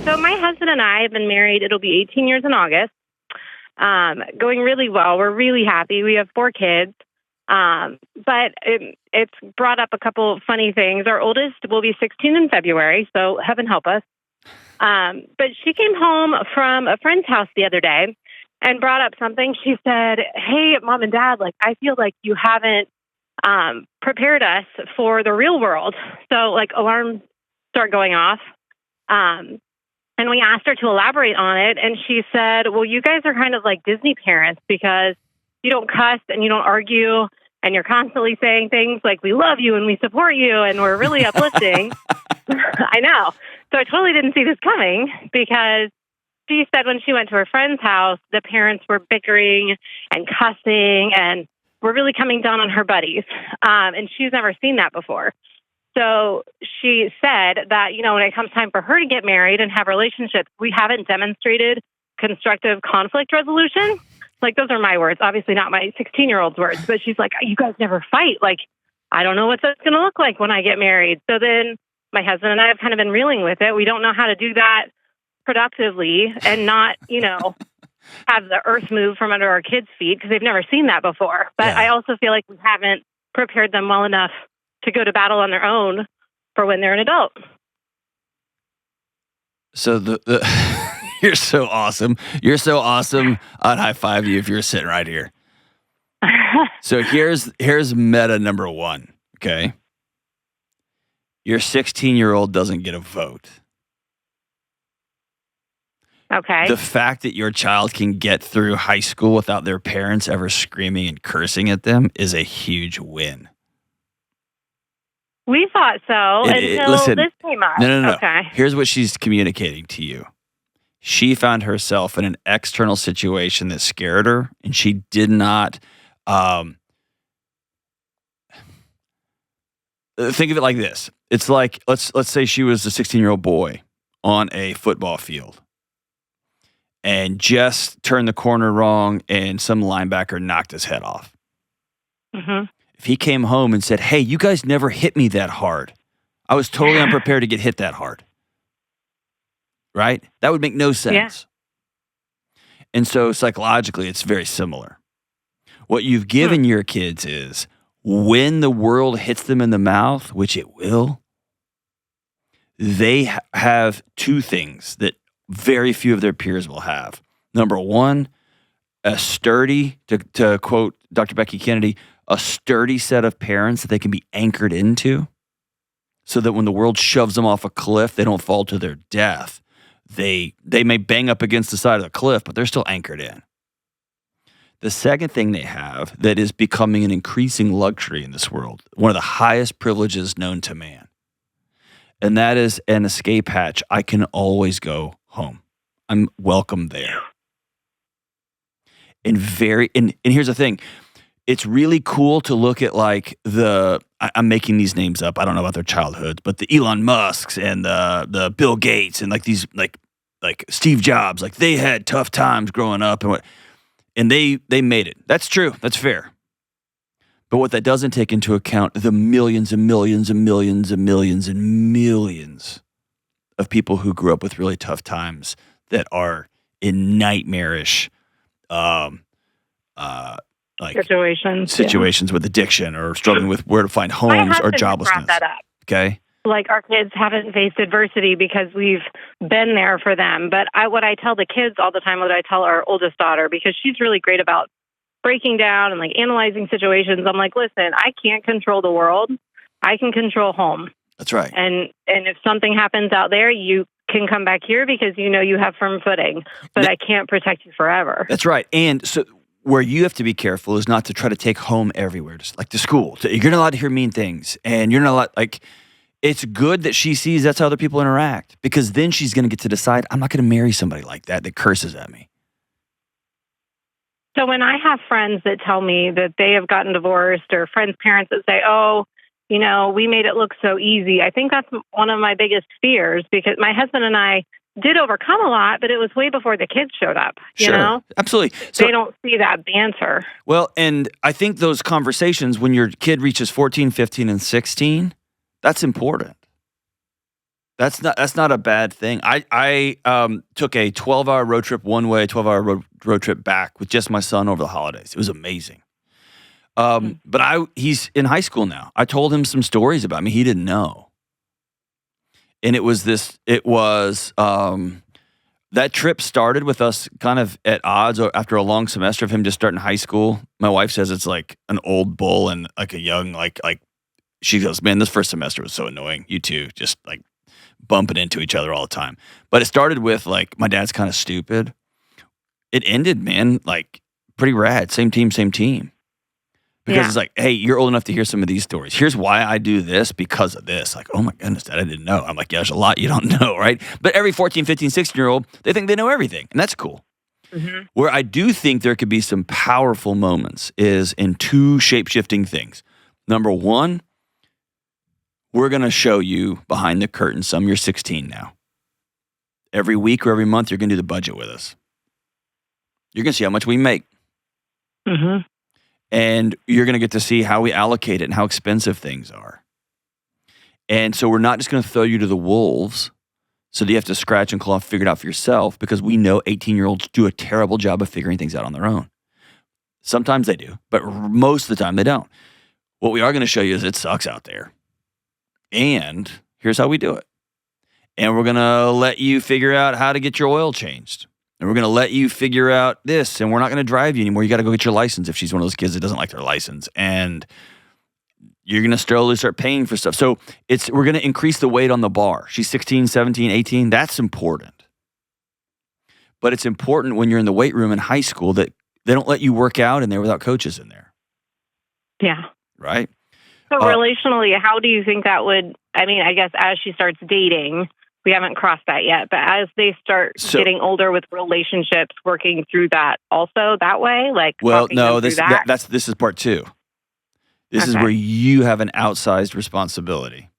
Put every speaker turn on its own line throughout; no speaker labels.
So my husband and I have been married. It'll be 18 years in August. Going really well. We're really happy. We have 4 kids. But it's brought up a couple of funny things. Our oldest will be 16 in February, so heaven help us. But she came home from a friend's house the other day and brought up something. She said, "Hey, Mom and Dad, like, I feel like you haven't prepared us for the real world." So, like, alarms start going off. And we asked her to elaborate on it, and she said, "Well, you guys are kind of like Disney parents because you don't cuss and you don't argue, and you're constantly saying things like, 'We love you and we support you and we're really uplifting.'" I know. So I totally didn't see this coming because she said when she went to her friend's house, the parents were bickering and cussing and were really coming down on her buddies. And she's never seen that before. So she said that, when it comes time for her to get married and have relationships, we haven't demonstrated constructive conflict resolution. Like, those are my words, obviously not my 16-year-old's words, but she's like, "You guys never fight. Like, I don't know what that's going to look like when I get married." So then my husband and I have kind of been reeling with it. We don't know how to do that productively and not, have the earth move from under our kids' feet because they've never seen that before. But I also feel like we haven't prepared them well enough to go to battle on their own for when they're an adult.
So you're so awesome. You're so awesome. I'd high five you if you were sitting right here. So here's meta number 1. Okay. Your 16-year-old doesn't get a vote.
Okay.
The fact that your child can get through high school without their parents ever screaming and cursing at them is a huge win.
We thought so until this came up.
No.
Okay.
Here's what she's communicating to you. She found herself in an external situation that scared her, and she did not think of it like this. It's like, let's say she was a 16-year-old boy on a football field and just turned the corner wrong and some linebacker knocked his head off. Mm-hmm. If he came home and said, "Hey, you guys never hit me that hard. I was totally unprepared to get hit that hard." Right? That would make no sense. Yeah. And so psychologically, it's very similar. What you've given your kids is when the world hits them in the mouth, which it will, they have 2 things that very few of their peers will have. Number 1, a sturdy, to quote Dr. Becky Kennedy, a sturdy set of parents that they can be anchored into so that when the world shoves them off a cliff, they don't fall to their death. They may bang up against the side of the cliff, but they're still anchored in. The second thing they have that is becoming an increasing luxury in this world, one of the highest privileges known to man, and that is an escape hatch. I can always go home. I'm welcome there. And here's the thing. It's really cool to look at like I'm making these names up. I don't know about their childhoods, but the Elon Musks and the Bill Gates and like these like Steve Jobs, like they had tough times growing up and they made it. That's true. That's fair. But what that doesn't take into account the millions and millions and millions and millions and millions of people who grew up with really tough times that are in nightmarish situations with addiction or struggling with where to find homes or joblessness.
Brought that up.
Okay.
Like, our kids haven't faced adversity because we've been there for them. But what I tell the kids all the time, what I tell our oldest daughter, because she's really great about breaking down and like analyzing situations. I'm like, listen, I can't control the world. I can control home.
That's right.
And if something happens out there, you can come back here because you have firm footing. But I can't protect you forever.
That's right. And so where you have to be careful is not to try to take home everywhere, just like to school. You're not allowed to hear mean things, and you're not allowed, like, it's good that she sees that's how other people interact, because then she's going to get to decide, I'm not going to marry somebody like that curses at me.
So when I have friends that tell me that they have gotten divorced, or friends' parents that say, "Oh, we made it look so easy," I think that's one of my biggest fears, because my husband and I did overcome a lot, but it was way before the kids showed up. You know?
Absolutely. So,
they don't see that banter.
Well, and I think those conversations when your kid reaches 14, 15, and 16, that's important. That's not a bad thing. I took a 12-hour road trip one way, 12-hour road trip back with just my son over the holidays. It was amazing. But he's in high school now. I told him some stories about me he didn't know. And that trip started with us kind of at odds after a long semester of him just starting high school. My wife says it's like an old bull and like a young, like she goes, man, this first semester was so annoying. You two just like bumping into each other all the time. But it started with like, my dad's kind of stupid. It ended, man, like pretty rad. Same team. Because it's like, hey, you're old enough to hear some of these stories. Here's why I do this because of this. Like, oh my goodness, Dad, I didn't know. I'm like, yeah, there's a lot you don't know, right? But every 14, 15, 16-year-old, they think they know everything. And that's cool. Mm-hmm. Where I do think there could be some powerful moments is in two shape-shifting things. Number one, we're going to show you behind the curtain some. You're 16 now. Every week or every month, you're going to do the budget with us. You're going to see how much we make. Mm-hmm. And you're going to get to see how we allocate it and how expensive things are. And so we're not just going to throw you to the wolves so that you have to scratch and claw and figure it out for yourself, because we know 18-year-olds do a terrible job of figuring things out on their own. Sometimes they do, but most of the time they don't. What we are going to show you is it sucks out there. And here's how we do it. And we're going to let you figure out how to get your oil changed. And we're going to let you figure out this, and we're not going to drive you anymore. You got to go get your license if she's one of those kids that doesn't like their license. And you're going to slowly start paying for stuff. So we're going to increase the weight on the bar. She's 16, 17, 18. That's important. But it's important when you're in the weight room in high school that they don't let you work out in there without coaches in there.
Yeah.
Right?
So relationally, how do you think that would, I mean, I guess as she starts dating, we haven't crossed that yet, but as they start getting older with relationships, working through that also that way, like,
well, no, this is part two. This is where you have an outsized responsibility.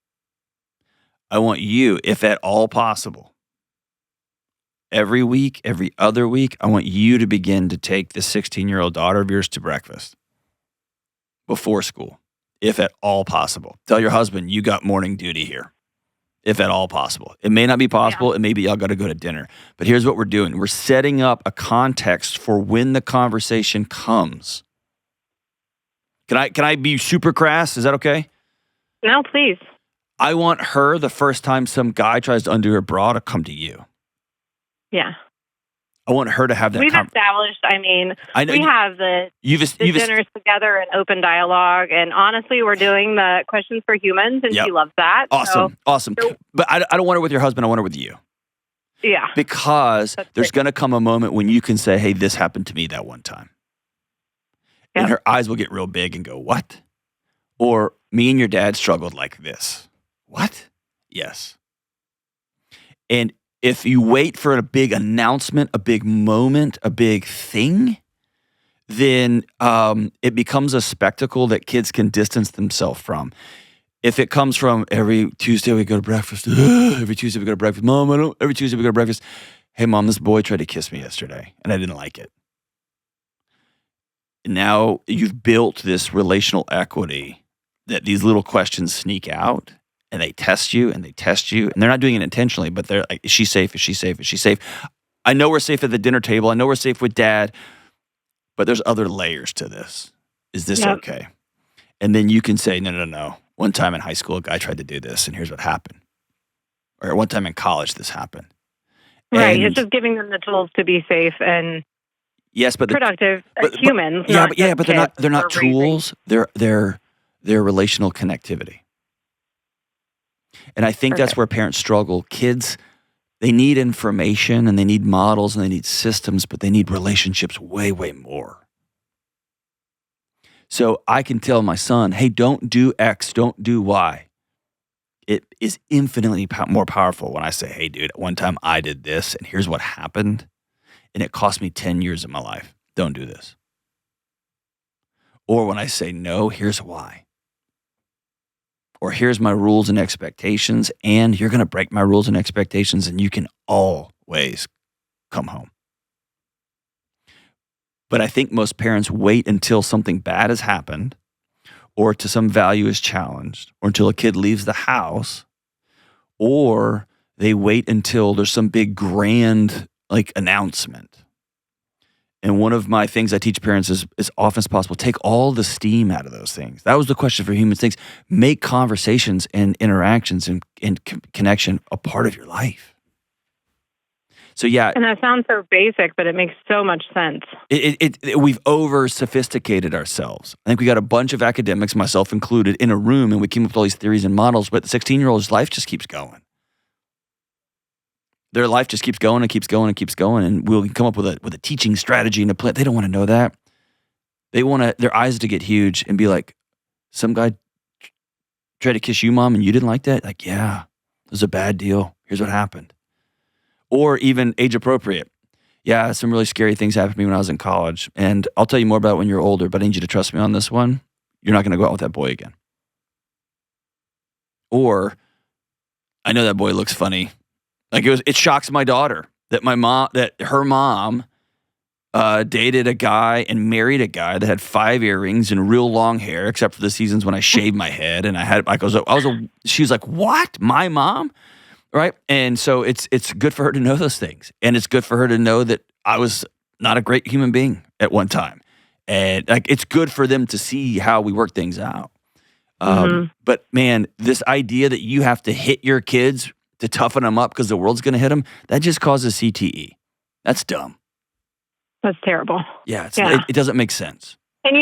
I want you, if at all possible, every week, every other week, I want you to begin to take the 16-year-old daughter of yours to breakfast before school, if at all possible. Tell your husband you got morning duty here. If at all possible. It may not be possible. Yeah. It may be y'all got to go to dinner. But here's what we're doing. We're setting up a context for when the conversation comes. Can I be super crass? Is that okay?
No, please.
I want her, the first time some guy tries to undo her bra, to come to you.
Yeah.
I want her to have that.
We've established, I mean, we have the dinners together and open dialogue. And honestly, we're doing the questions for humans, and she loves that.
Awesome. But I don't want her with your husband. I want her with you.
Yeah.
Because there's going to come a moment when you can say, hey, this happened to me that one time. Yep. And her eyes will get real big and go, what? Or me and your dad struggled like this. What? Yes. And if you wait for a big announcement, a big moment, a big thing, then it becomes a spectacle that kids can distance themselves from. If it comes from every Tuesday we go to breakfast, every Tuesday we go to breakfast, Mom, every Tuesday we go to breakfast. Hey, Mom, this boy tried to kiss me yesterday, and I didn't like it. Now you've built this relational equity that these little questions sneak out. And they test you, and they test you. And they're not doing it intentionally, but they're like, is she safe? Is she safe? Is she safe? I know we're safe at the dinner table. I know we're safe with Dad. But there's other layers to this. Is this okay? And then you can say, no. One time in high school, a guy tried to do this, and here's what happened. Or one time in college, this happened.
Right.
And
it's just giving them the tools to be safe and productive humans.
But they're not tools. They're relational connectivity. And I think that's where parents struggle. Kids, they need information and they need models and they need systems, but they need relationships way, way more. So I can tell my son, hey, don't do X, don't do Y. It is infinitely more powerful when I say, hey, dude, at one time I did this and here's what happened. And it cost me 10 years of my life. Don't do this. Or when I say, no, here's why. Or here's my rules and expectations, and you're going to break my rules and expectations, and you can always come home. But I think most parents wait until something bad has happened, or to some value is challenged, or until a kid leaves the house, or they wait until there's some big grand like announcement. And one of my things I teach parents is as often as possible, take all the steam out of those things. That was the question for human things. Make conversations and interactions and connection a part of your life. So yeah.
And that sounds so basic, but it makes so much sense.
We've over-sophisticated ourselves. I think we got a bunch of academics, myself included, in a room, and we came up with all these theories and models, but the 16-year-old's life just keeps going. Their life just keeps going and keeps going and keeps going, and we'll come up with a teaching strategy and a plan. They don't want to know that. They want their eyes to get huge and be like, some guy tried to kiss you, Mom, and you didn't like that? Like, yeah, it was a bad deal. Here's what happened. Or even age appropriate. Yeah, some really scary things happened to me when I was in college, and I'll tell you more about it when you're older, but I need you to trust me on this one. You're not going to go out with that boy again. Or, I know that boy looks funny. Like it shocks my daughter that her mom dated a guy and married a guy that had 5 earrings and real long hair, except for the seasons when I shaved my head and she was like, what? My mom? Right? And so it's good for her to know those things. And it's good for her to know that I was not a great human being at one time. And like it's good for them to see how we work things out. But man, this idea that you have to hit your kids to toughen them up because the world's going to hit them, that just causes CTE. That's dumb.
That's terrible.
Yeah, it doesn't make sense.
And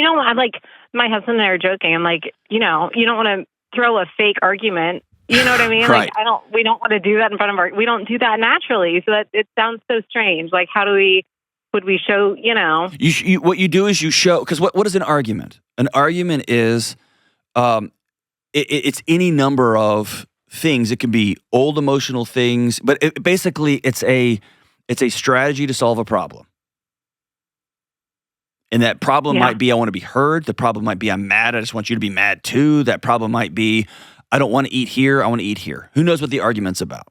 my husband and I are joking. I'm like, you don't want to throw a fake argument. You know what I mean?
Right.
Like, we don't want to do that in front of we don't do that naturally. So that it sounds so strange. Like, would we show,
what you do is you show, because what is an argument? An argument is, it's any number of things. It can be old emotional things, but basically it's a strategy to solve a problem. And that problem might be I want to be heard. The problem might be I'm mad. I just want you to be mad too. That problem might be I don't want to eat here. I want to eat here. Who knows what the argument's about?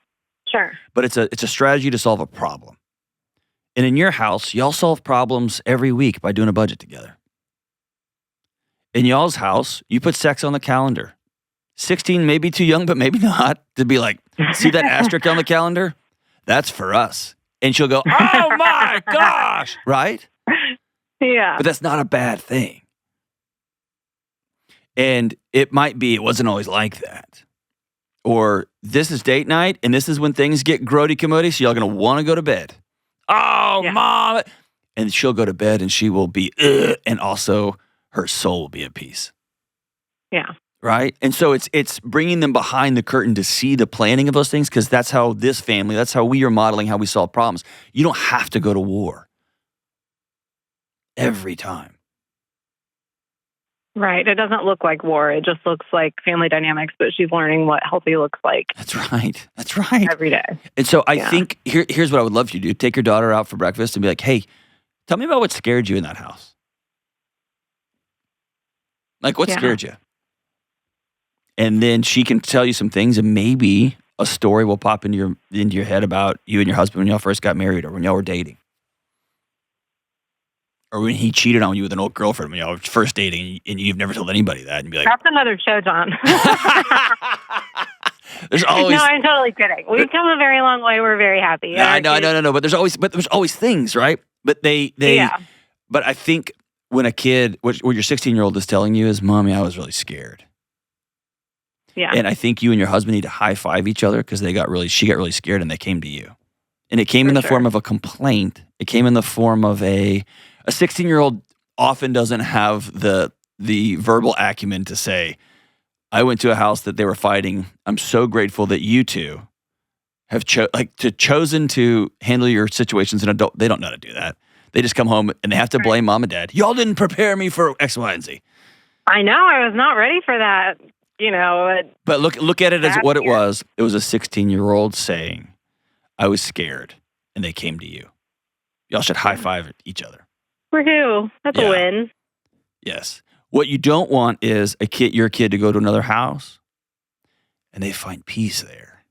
Sure.
But it's a strategy to solve a problem. And in your house, y'all solve problems every week by doing a budget together. In y'all's house, you put sex on the calendar. 16 may be too young, but maybe not, to be like, see that asterisk on the calendar? That's for us. And she'll go, oh my gosh, right?
Yeah.
But that's not a bad thing. And it might be, it wasn't always like that. Or this is date night, and this is when things get grody-commody, so y'all going to want to go to bed. Oh, Mom. And she'll go to bed, and she will be, and also her soul will be at peace.
Yeah.
Right? And so it's bringing them behind the curtain to see the planning of those things, because that's how that's how we are modeling how we solve problems. You don't have to go to war every time.
Right. It doesn't look like war. It just looks like family dynamics, but she's learning what healthy looks like.
That's right. That's right.
Every day.
And so I think here's what I would love you to do. Take your daughter out for breakfast and be like, hey, tell me about what scared you in that house. Like, what scared you? And then she can tell you some things, and maybe a story will pop into your head about you and your husband when y'all first got married, or when y'all were dating, or when he cheated on you with an old girlfriend when y'all were first dating, and you've never told anybody that, and you'd be like,
that's another show, John.
There's always.
No, I'm totally kidding. We've come a very long way. We're very happy.
No. But there's always things, right? But But I think when a kid, what your 16-year-old is telling you is, Mommy, I was really scared.
Yeah.
And I think you and your husband need to high five each other, because she got really scared and they came to you. And it came in the form of a complaint. It came in the form of a 16-year-old often doesn't have the verbal acumen to say, I went to a house that they were fighting. I'm so grateful that you two have chosen to handle your situations as an adult. They don't know how to do that. They just come home and they have to blame Mom and Dad. Y'all didn't prepare me for X, Y, and Z.
I know. I was not ready for that.
But look at it as what it was. It was a 16-year-old saying, I was scared, and they came to you. Y'all should high five each other.
Woohoo. That's a win.
Yes. What you don't want is your kid to go to another house, and they find peace there,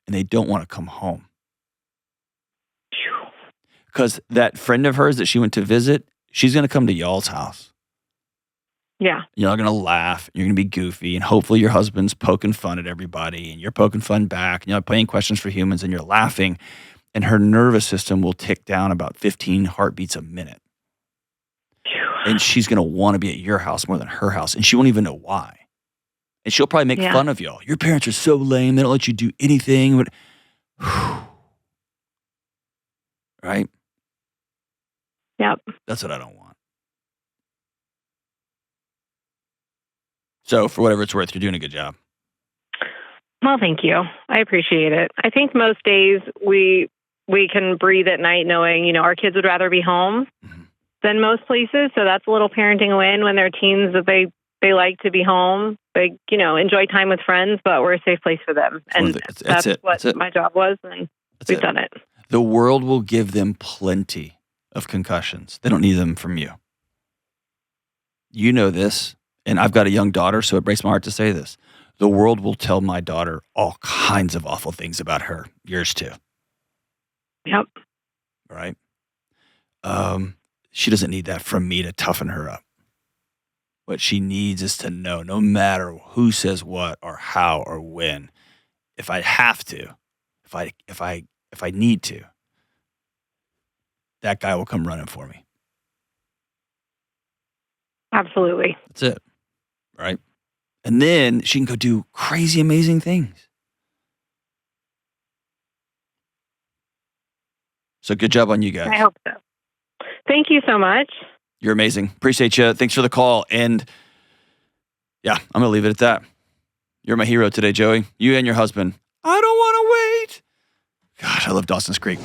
and they don't want to come home. Because that friend of hers that she went to visit, she's going to come to y'all's house.
Yeah.
You're not going to laugh. You're going to be goofy. And hopefully your husband's poking fun at everybody and you're poking fun back. And you're playing questions for humans and you're laughing. And her nervous system will tick down about 15 heartbeats a minute. And she's going to want to be at your house more than her house. And she won't even know why. And she'll probably make fun of y'all. Your parents are so lame. They don't let you do anything. But, right?
Yep.
That's what I don't want. So for whatever it's worth, you're doing a good job.
Well, thank you. I appreciate it. I think most days we can breathe at night knowing, our kids would rather be home than most places. So that's a little parenting win when they're teens that they like to be home. They, enjoy time with friends, but we're a safe place for them. And that's what my job was, and we've done it.
The world will give them plenty of concussions. They don't need them from you. You know this. And I've got a young daughter, so it breaks my heart to say this. The world will tell my daughter all kinds of awful things about her. Yours too.
Yep.
Right? She doesn't need that from me to toughen her up. What she needs is to know, no matter who says what or how or when, if I have to, if I need to, that guy will come running for me.
Absolutely.
That's it. Right? And then she can go do crazy, amazing things. So good job on you guys.
I hope so. Thank you so much.
You're amazing. Appreciate you. Thanks for the call. And yeah, I'm going to leave it at that. You're my hero today, Joey. You and your husband. I don't want to wait. God, I love Dawson's Creek.